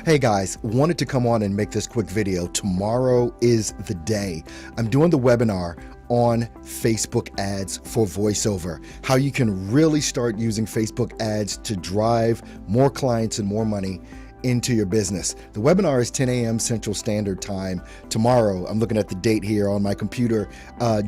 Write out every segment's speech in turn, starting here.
Hey guys, wanted to come on and make this quick video. Tomorrow is the day. I'm doing the webinar on Facebook ads for voiceover, how you can really start using Facebook ads to drive more clients and more money into your business. The webinar is 10 a.m. Central Standard Time tomorrow. I'm looking at the date here on my computer,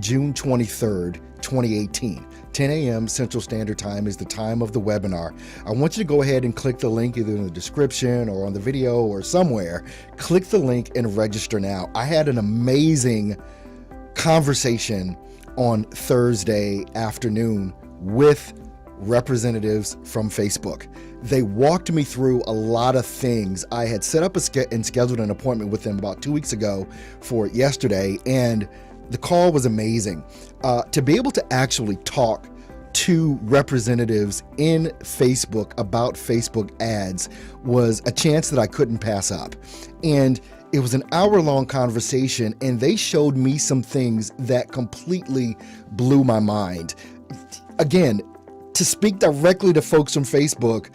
June 23rd, 2018. 10 a.m. Central Standard Time is the time of the webinar. I want you to go ahead and click the link either in the description or on the video or somewhere. Click the link and register now. I had an amazing conversation on Thursday afternoon with representatives from Facebook. They walked me through a lot of things. I had set up and scheduled an appointment with them about 2 weeks ago for yesterday, and the call was amazing. To be able to actually talk to representatives in Facebook about Facebook ads was a chance that I couldn't pass up. And it was an hour-long conversation, and they showed me some things that completely blew my mind. Again, to speak directly to folks from Facebook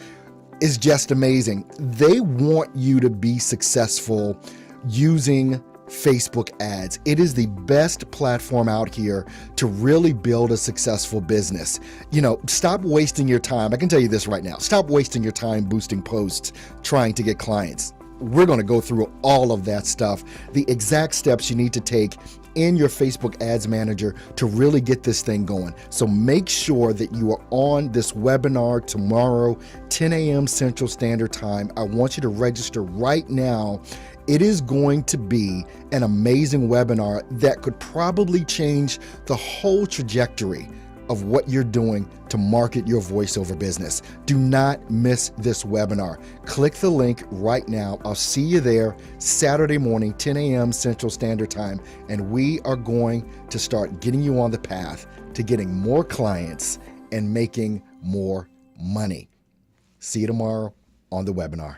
is just amazing. They want you to be successful using Facebook ads. It is the best platform out here to really build a successful business. You know, stop wasting your time. I can tell you this right now. Stop wasting your time boosting posts, trying to get clients. We're going to go through all of that stuff, the exact steps you need to take in your Facebook Ads Manager to really get this thing going. So make sure that you are on this webinar tomorrow, 10 a.m. Central Standard Time. I want you to register right now. It is going to be an amazing webinar that could probably change the whole trajectory of what you're doing to market your voiceover business. Do not miss this webinar. Click the link right now. I'll see you there Saturday morning, 10 a.m. Central Standard Time, and we are going to start getting you on the path to getting more clients and making more money. See you tomorrow on the webinar.